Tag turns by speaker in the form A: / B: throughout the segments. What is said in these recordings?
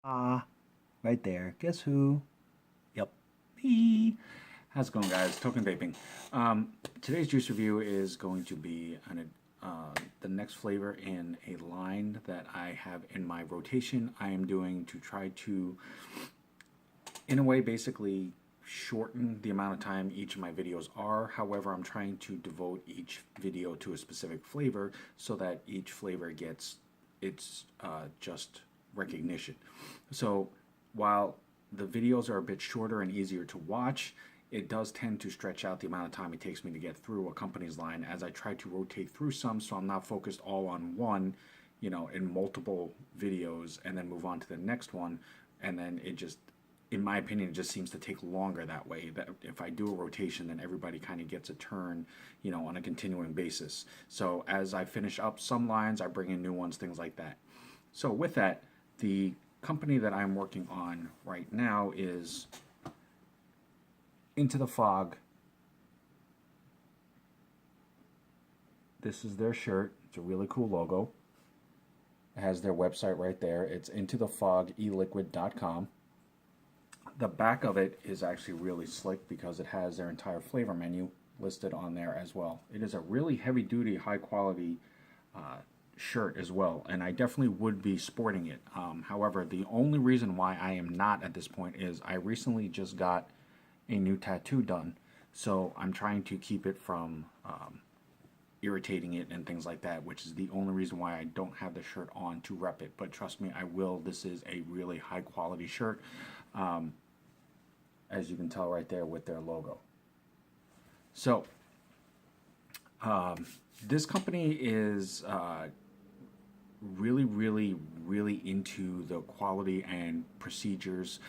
A: Right there. Guess who? Yep, me. How's it going, guys? Token vaping. Today's juice review is going to be the next flavor in a line that I have in my rotation. I am doing to try to, in a way, basically shorten the amount of time each of my videos are. However, I'm trying to devote each video to a specific flavor so that each flavor gets its just recognition. So while the videos are a bit shorter and easier to watch, it does tend to stretch out the amount of time it takes me to get through a company's line as I try to rotate through some, so I'm not focused all on one, in multiple videos and then move on to the next one. And then it just, in my opinion, it just seems to take longer that way. That if I do a rotation, then everybody kind of gets a turn, on a continuing basis. So as I finish up some lines, I bring in new ones, things like that. So with that, the company that I'm working on right now is Into the Fog. This is their shirt. It's a really cool logo. It has their website right there. It's intothefogeliquid.com. The back of it is actually really slick because it has their entire flavor menu listed on there as well. It is a really heavy duty, high quality shirt as well, and I definitely would be sporting it. However, the only reason why I am not at this point is I recently just got a new tattoo done, so I'm trying to keep it from irritating it and things like that, which is the only reason why I don't have the shirt on to rep it. But trust me, I will. This is a really high quality shirt, as you can tell right there with their logo. So this company is really into the quality and procedures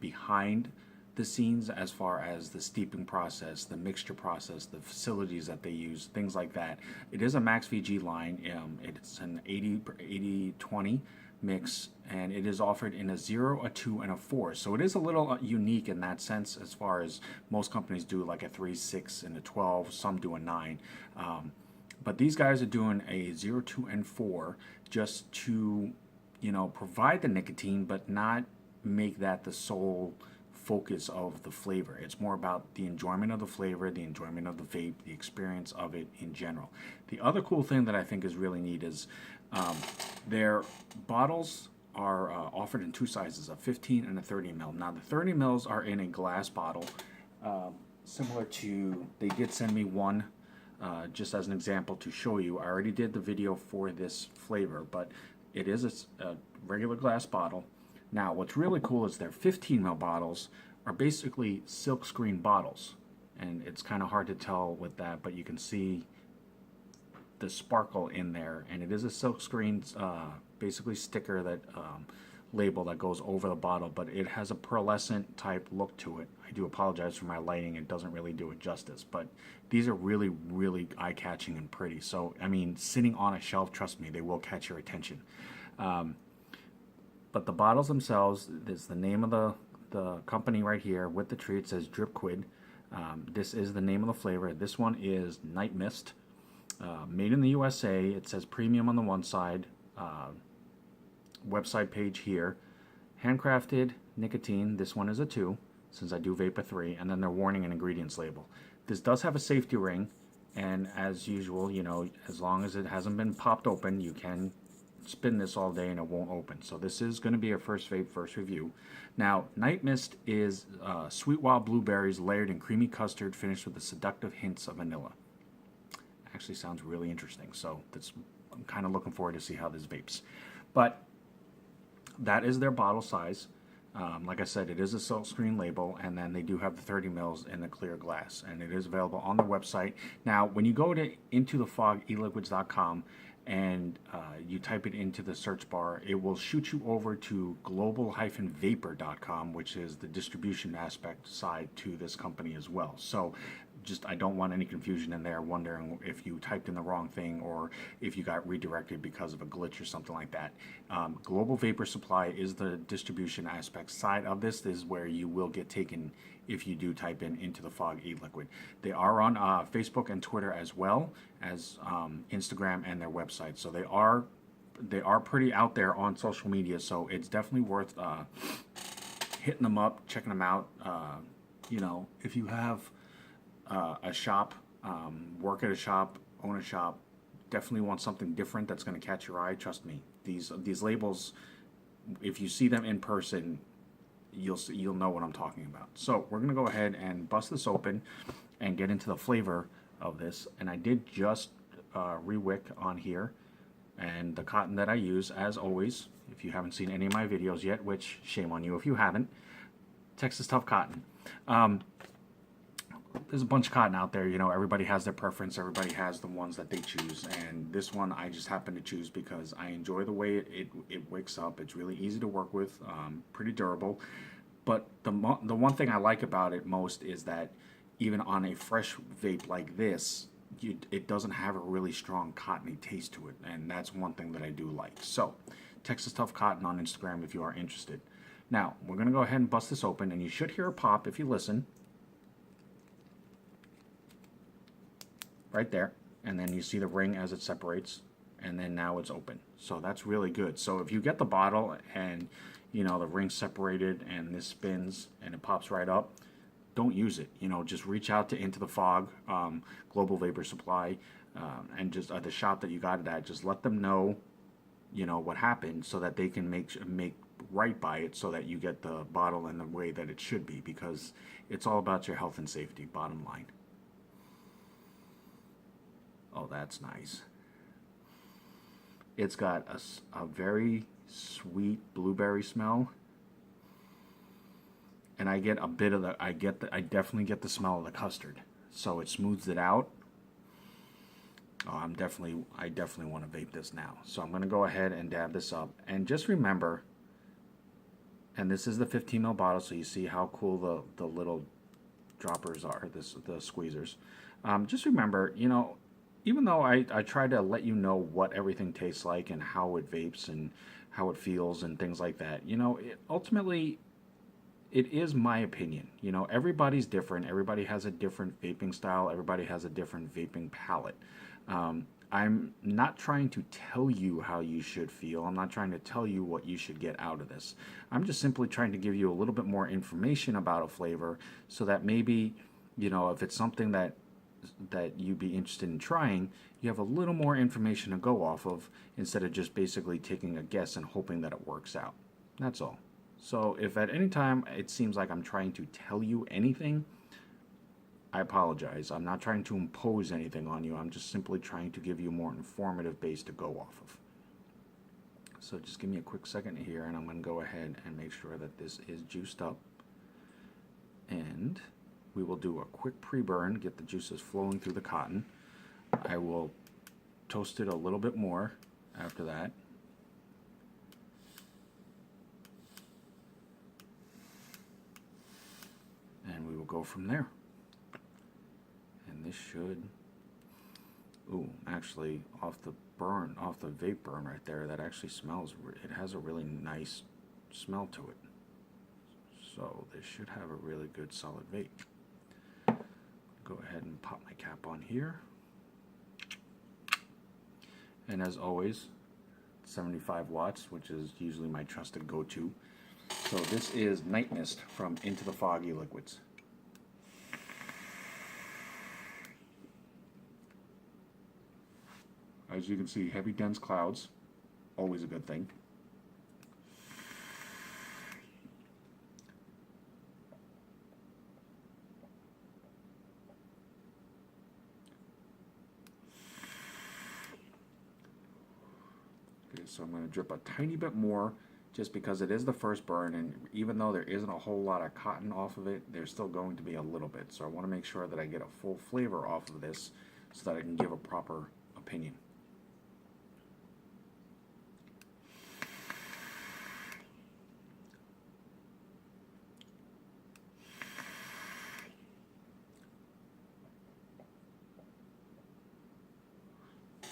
A: behind the scenes, as far as the steeping process, the mixture process, the facilities that they use, things like that. It is a Max VG line. It's an 80-20 mix, and it is offered in a 0, a 2, and a 4. So it is a little unique in that sense, as far as most companies do like a 3, 6, and a 12. Some do a 9. But these guys are doing a 0, 2, and 4 just to, provide the nicotine, but not make that the sole focus of the flavor. It's more about the enjoyment of the flavor, the enjoyment of the vape, the experience of it in general. The other cool thing that I think is really neat is their bottles are offered in 2 sizes, a 15 and a 30 ml. Now the 30 mls are in a glass bottle, similar to, they did send me one just as an example to show you. I already did the video for this flavor, but it is a regular glass bottle. Now what's really cool is their 15 ml bottles are basically silk screen bottles, and it's kind of hard to tell with that, but you can see the sparkle in there, and it is a silk screen basically sticker that label that goes over the bottle, but it has a pearlescent type look to it. I do apologize for my lighting, it doesn't really do it justice, but these are really eye-catching and pretty. So I mean, sitting on a shelf, trust me, they will catch your attention. But the bottles themselves, there's the name of the company right here with the tree. It says Drip Quid. This is the name of the flavor. This one is Nightmist. Made in the USA. It says premium on the one side. Website page here. Handcrafted nicotine. This one is a 2, since I do vape a 3. And then their warning and ingredients label. This does have a safety ring. And as usual, as long as it hasn't been popped open, you can spin this all day and it won't open. So this is going to be a first vape, first review. Now, Nightmist is sweet wild blueberries layered in creamy custard, finished with the seductive hints of vanilla. Actually sounds really interesting. So I'm kind of looking forward to see how this vapes. But that is their bottle size. Like I said, it is a silk screen label, and then they do have the 30 mils in the clear glass, and it is available on the website. Now, when you go to intothefogeliquids.com and you type it into the search bar, it will shoot you over to global-vapor.com, which is the distribution aspect side to this company as well. So I don't want any confusion in there, wondering if you typed in the wrong thing or if you got redirected because of a glitch or something like that. Global Vapor Supply is the distribution aspect side of this. This is where you will get taken if you do type in Into the Fog e-liquid. They are on Facebook and Twitter, as well as Instagram and their website. So they are they are pretty out there on social media, so it's definitely worth hitting them up, checking them out. You know, if you have a shop, work at a shop, own a shop, definitely want something different that's going to catch your eye. Trust me, these labels, if you see them in person, you'll know what I'm talking about. So we're going to go ahead and bust this open and get into the flavor of this. And I did just rewick on here, and the cotton that I use, as always, if you haven't seen any of my videos yet, which shame on you if you haven't, Texas Tough Cotton. There's a bunch of cotton out there, you know, everybody has their preference, everybody has the ones that they choose, and this one I just happen to choose because I enjoy the way it wicks up. It's really easy to work with, pretty durable, but the one thing I like about it most is that even on a fresh vape like this, it doesn't have a really strong cottony taste to it, and that's one thing that I do like. So, Texas Tough Cotton on Instagram if you are interested. Now, we're going to go ahead and bust this open, and you should hear a pop if you listen. Right there, and then you see the ring as it separates, and then now it's open. So that's really good. So if you get the bottle and you know the ring's separated and this spins and it pops right up, don't use it. You know, just reach out to Into the Fog, Global Vapor Supply, and just the shop that you got it at. Just let them know, you know, what happened so that they can make right by it so that you get the bottle in the way that it should be, because it's all about your health and safety. Bottom line. Oh, that's nice. It's got a very sweet blueberry smell, and I get a bit of the. I definitely get the smell of the custard. So it smooths it out. Oh, I definitely want to vape this now. So I'm going to go ahead and dab this up, and just remember. And this is the 15 ml bottle, so you see how cool the little droppers are. The squeezers. Just remember, you know. Even though I try to let you know what everything tastes like and how it vapes and how it feels and things like that, you know, ultimately, it is my opinion. You know, everybody's different. Everybody has a different vaping style. Everybody has a different vaping palette. I'm not trying to tell you how you should feel. I'm not trying to tell you what you should get out of this. I'm just simply trying to give you a little bit more information about a flavor so that maybe, you know, if it's something that you'd be interested in trying, you have a little more information to go off of instead of just basically taking a guess and hoping that it works out. That's all. So if at any time it seems like I'm trying to tell you anything, I apologize. I'm not trying to impose anything on you. I'm just simply trying to give you a more informative base to go off of. So just give me a quick second here, and I'm going to go ahead and make sure that this is juiced up. And we will do a quick pre-burn, get the juices flowing through the cotton. I will toast it a little bit more after that. And we will go from there. And this should, ooh, actually off the vape burn right there, that actually smells, it has a really nice smell to it. So this should have a really good solid vape. Go ahead and pop my cap on here, and as always, 75 watts, which is usually my trusted go-to. So this is Nightmist from Into the Fog e-liquids. As you can see, heavy dense clouds, always a good thing. So I'm going to drip a tiny bit more just because it is the first burn, and even though there isn't a whole lot of cotton off of it, there's still going to be a little bit. So I want to make sure that I get a full flavor off of this so that I can give a proper opinion.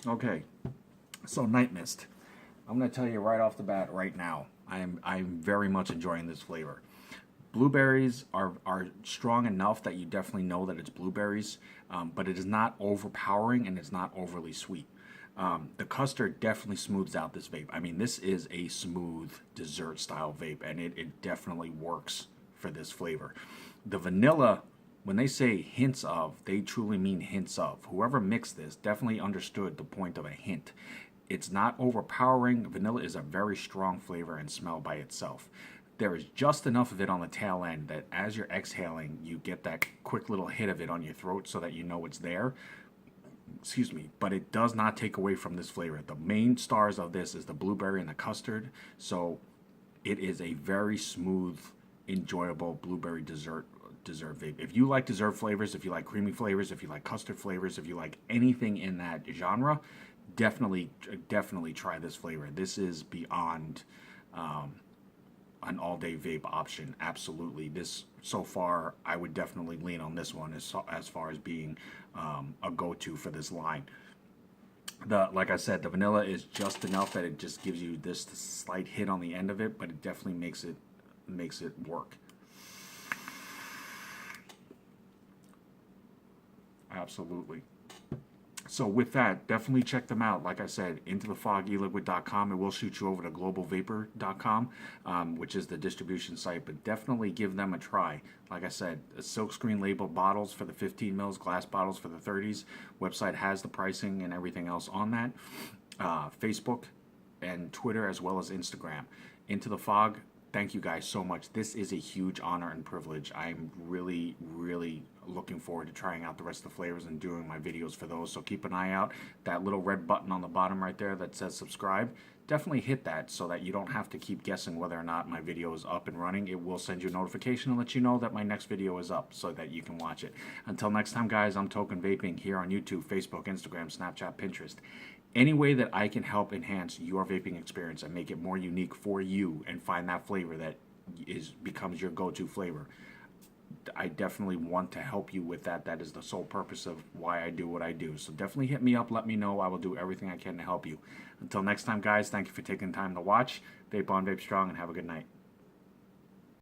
A: Okay, so Nightmist. I'm going to tell you right off the bat right now, I'm very much enjoying this flavor. Blueberries are strong enough that you definitely know that it's blueberries, but it is not overpowering and it's not overly sweet. The Custard definitely smooths out this vape. I mean, this is a smooth dessert style vape, and it definitely works for this flavor. The vanilla, when they say hints of, they truly mean hints of. Whoever mixed this definitely understood the point of a hint. It's not overpowering. Vanilla is a very strong flavor and smell by itself. There is just enough of it on the tail end that as you're exhaling, you get that quick little hit of it on your throat so that you know it's there. Excuse me, but it does not take away from this flavor. The main stars of this is the blueberry and the custard, so it is a very smooth, enjoyable blueberry dessert vape. If you like dessert flavors, if you like creamy flavors, if you like custard flavors, if you like anything in that genre, definitely try this flavor. This is beyond an all-day vape option. Absolutely. This, so far, I would definitely lean on this one as far as being a go-to for this line. Like I said, the vanilla is just enough that it just gives you this slight hit on the end of it, but it definitely makes it work. Absolutely. So with that, definitely check them out. Like I said, intothefogeliquid.com. It will shoot you over to globalvapor.com, which is the distribution site, but definitely give them a try. Like I said, silkscreen labeled bottles for the 15 mils, glass bottles for the 30s. Website has the pricing and everything else on that. Facebook and Twitter as well as Instagram. Into the Fog, thank you guys so much. This is a huge honor and privilege. I'm really, really looking forward to trying out the rest of the flavors and doing my videos for those. So keep an eye out. That little red button on the bottom right there that says subscribe, definitely hit that so that you don't have to keep guessing whether or not my video is up and running. It will send you a notification and let you know that my next video is up so that you can watch it. Until next time, guys, I'm Token Vaping here on YouTube, Facebook, Instagram, Snapchat, Pinterest. Any way that I can help enhance your vaping experience and make it more unique for you and find that flavor that becomes your go-to flavor, I definitely want to help you with that. That is the sole purpose of why I do what I do. So definitely hit me up. Let me know. I will do everything I can to help you. Until next time, guys, thank you for taking time to watch. Vape on, vape strong, and have a good night.